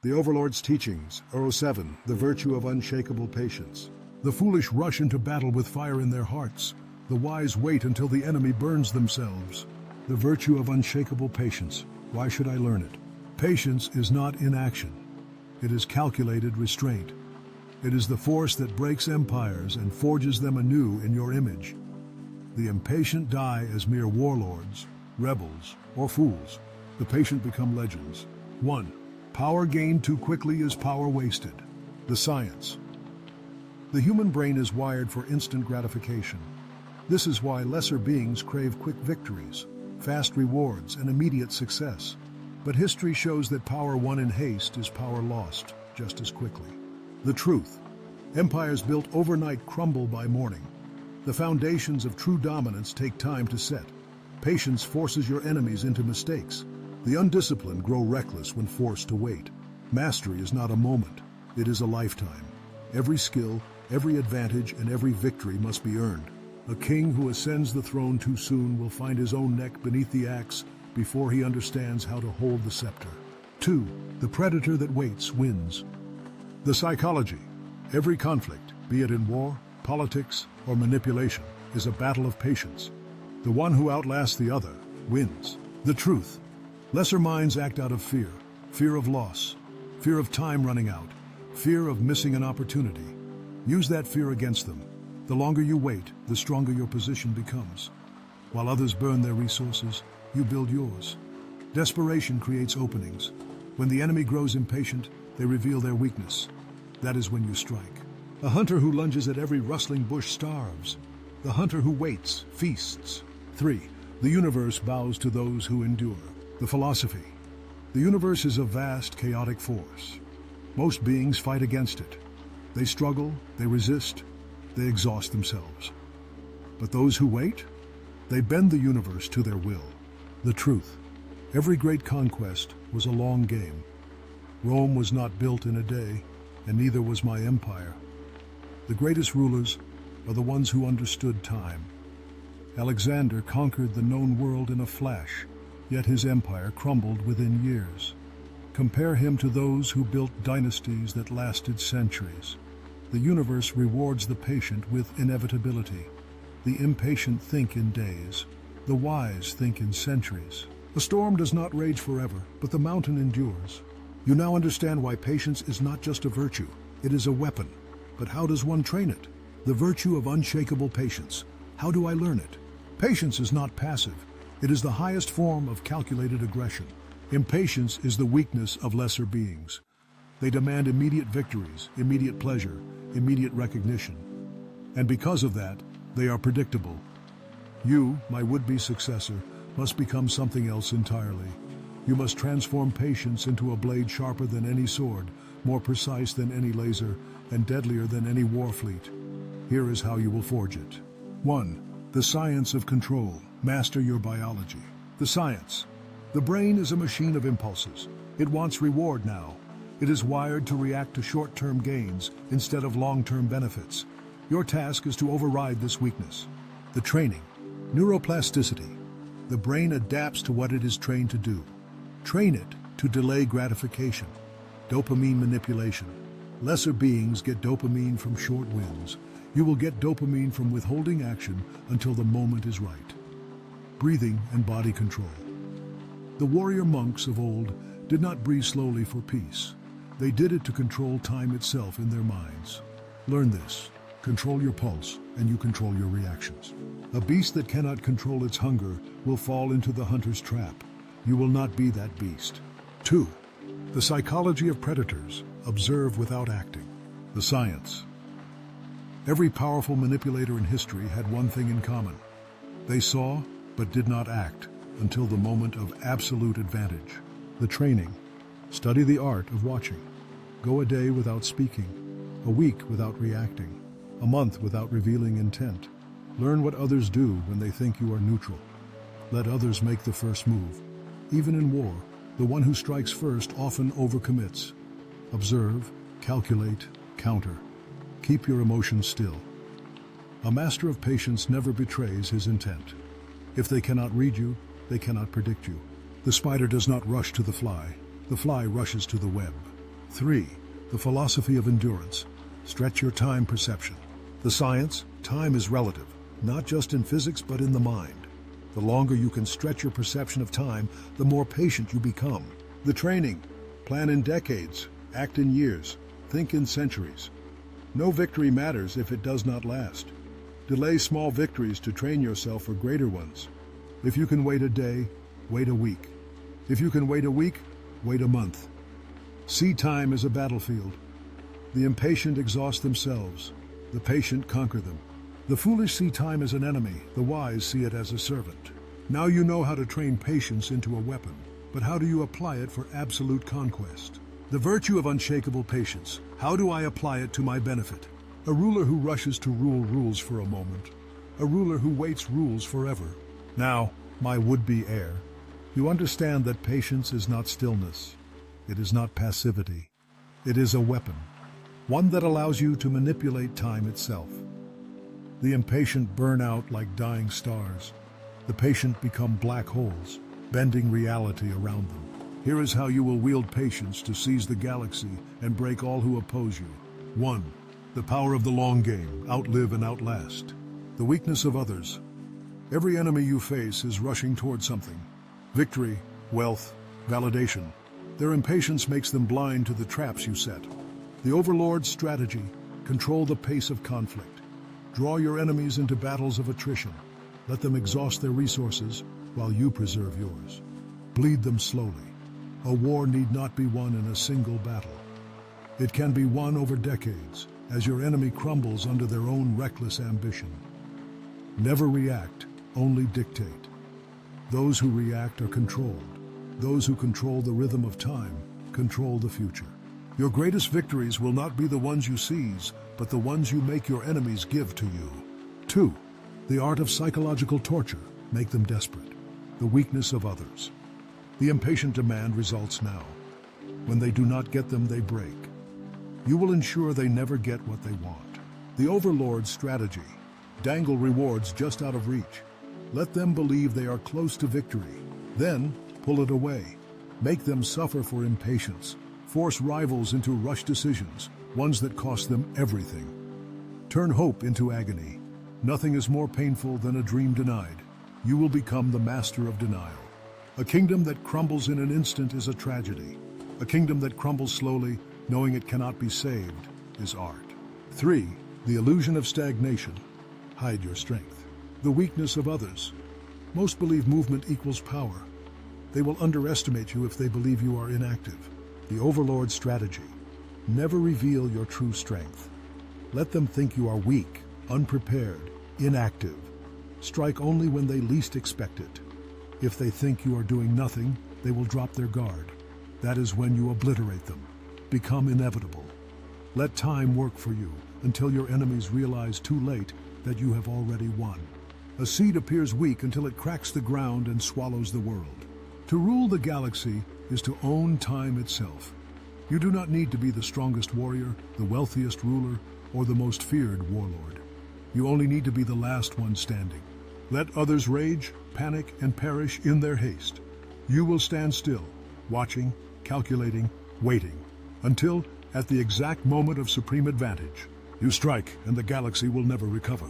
The Overlord's teachings, 07, the virtue of unshakable patience. The foolish rush into battle with fire in their hearts. The wise wait until the enemy burns themselves. The virtue of unshakable patience. Why should I learn it? Patience is not inaction. It is calculated restraint. It is the force that breaks empires and forges them anew in your image. The impatient die as mere warlords, rebels, or fools. The patient become legends. 1. Power gained too quickly is power wasted. The science. The human brain is wired for instant gratification. This is why lesser beings crave quick victories, fast rewards, and immediate success. But history shows that power won in haste is power lost just as quickly. The truth. Empires built overnight crumble by morning. The foundations of true dominance take time to set. Patience forces your enemies into mistakes. The undisciplined grow reckless when forced to wait. Mastery is not a moment, it is a lifetime. Every skill, every advantage, and every victory must be earned. A king who ascends the throne too soon will find his own neck beneath the axe before he understands how to hold the scepter. 2. The predator that waits wins. The psychology. Every conflict, be it in war, politics, or manipulation, is a battle of patience. The one who outlasts the other wins. The truth. Lesser minds act out of fear. Fear of loss. Fear of time running out. Fear of missing an opportunity. Use that fear against them. The longer you wait, the stronger your position becomes. While others burn their resources, you build yours. Desperation creates openings. When the enemy grows impatient, they reveal their weakness. That is when you strike. A hunter who lunges at every rustling bush starves. The hunter who waits feasts. 3. The universe bows to those who endure. The philosophy. The universe is a vast, chaotic force. Most beings fight against it. They struggle, they resist, they exhaust themselves. But those who wait, they bend the universe to their will. The truth. Every great conquest was a long game. Rome was not built in a day, and neither was my empire. The greatest rulers are the ones who understood time. Alexander conquered the known world in a flash, yet his empire crumbled within years. Compare him to those who built dynasties that lasted centuries. The universe rewards the patient with inevitability. The impatient think in days. The wise think in centuries. The storm does not rage forever, but the mountain endures. You now understand why patience is not just a virtue, it is a weapon. But how does one train it? The virtue of unshakable patience. How do I learn it? Patience is not passive. It is the highest form of calculated aggression. Impatience is the weakness of lesser beings. They demand immediate victories, immediate pleasure, immediate recognition. And because of that, they are predictable. You, my would-be successor, must become something else entirely. You must transform patience into a blade sharper than any sword, more precise than any laser, and deadlier than any war fleet. Here is how you will forge it. 1. The science of control. Master your biology. The science. The brain is a machine of impulses. It wants reward now. It is wired to react to short-term gains instead of long-term benefits. Your task is to override this weakness. The training. Neuroplasticity. The brain adapts to what it is trained to do. Train it to delay gratification. Dopamine manipulation. Lesser beings get dopamine from short wins. You will get dopamine from withholding action until the moment is right. Breathing and body control. The warrior monks of old did not breathe slowly for peace. They did it to control time itself in their minds. Learn this. Control your pulse, and you control your reactions. A beast that cannot control its hunger will fall into the hunter's trap. You will not be that beast. 2. The psychology of predators. Observe without acting. The science. Every powerful manipulator in history had one thing in common. They saw, but did not act until the moment of absolute advantage. The training. Study the art of watching. Go a day without speaking, a week without reacting, a month without revealing intent. Learn what others do when they think you are neutral. Let others make the first move. Even in war, the one who strikes first often overcommits. Observe, calculate, counter. Keep your emotions still. A master of patience never betrays his intent. If they cannot read you, they cannot predict you. The spider does not rush to the fly rushes to the web. 3. The philosophy of endurance. Stretch your time perception. The science, time is relative, not just in physics but in the mind. The longer you can stretch your perception of time, the more patient you become. The training, plan in decades, act in years, think in centuries. No victory matters if it does not last. Delay small victories to train yourself for greater ones. If you can wait a day, wait a week. If you can wait a week, wait a month. See time as a battlefield. The impatient exhaust themselves. The patient conquer them. The foolish see time as an enemy. The wise see it as a servant. Now you know how to train patience into a weapon. But how do you apply it for absolute conquest? The virtue of unshakable patience. How do I apply it to my benefit? A ruler who rushes to rule rules for a moment. A ruler who waits rules forever. Now, my would-be heir, you understand that patience is not stillness. It is not passivity. It is a weapon. One that allows you to manipulate time itself. The impatient burn out like dying stars. The patient become black holes, bending reality around them. Here is how you will wield patience to seize the galaxy and break all who oppose you. 1. The power of the long game, outlive and outlast. The weakness of others. Every enemy you face is rushing toward something. Victory, wealth, validation. Their impatience makes them blind to the traps you set. The Overlord's strategy, control the pace of conflict. Draw your enemies into battles of attrition. Let them exhaust their resources while you preserve yours. Bleed them slowly. A war need not be won in a single battle. It can be won over decades as your enemy crumbles under their own reckless ambition. Never react, only dictate. Those who react are controlled. Those who control the rhythm of time control the future. Your greatest victories will not be the ones you seize, but the ones you make your enemies give to you. 2. The art of psychological torture. Make them desperate. The weakness of others. The impatient demand results now. When they do not get them, they break. You will ensure they never get what they want. The Overlord's strategy. Dangle rewards just out of reach. Let them believe they are close to victory. Then, pull it away. Make them suffer for impatience. Force rivals into rush decisions, ones that cost them everything. Turn hope into agony. Nothing is more painful than a dream denied. You will become the master of denial. A kingdom that crumbles in an instant is a tragedy. A kingdom that crumbles slowly, knowing it cannot be saved, is art. 3. The illusion of stagnation. Hide your strength. The weakness of others. Most believe movement equals power. They will underestimate you if they believe you are inactive. The Overlord strategy. Never reveal your true strength. Let them think you are weak, unprepared, inactive. Strike only when they least expect it. If they think you are doing nothing, they will drop their guard. That is when you obliterate them. Become inevitable. Let time work for you until your enemies realize too late that you have already won. A seed appears weak until it cracks the ground and swallows the world. To rule the galaxy is to own time itself. You do not need to be the strongest warrior, the wealthiest ruler, or the most feared warlord. You only need to be the last one standing. Let others rage, panic, and perish in their haste. You will stand still, watching, calculating, waiting, until, at the exact moment of supreme advantage, you strike and the galaxy will never recover.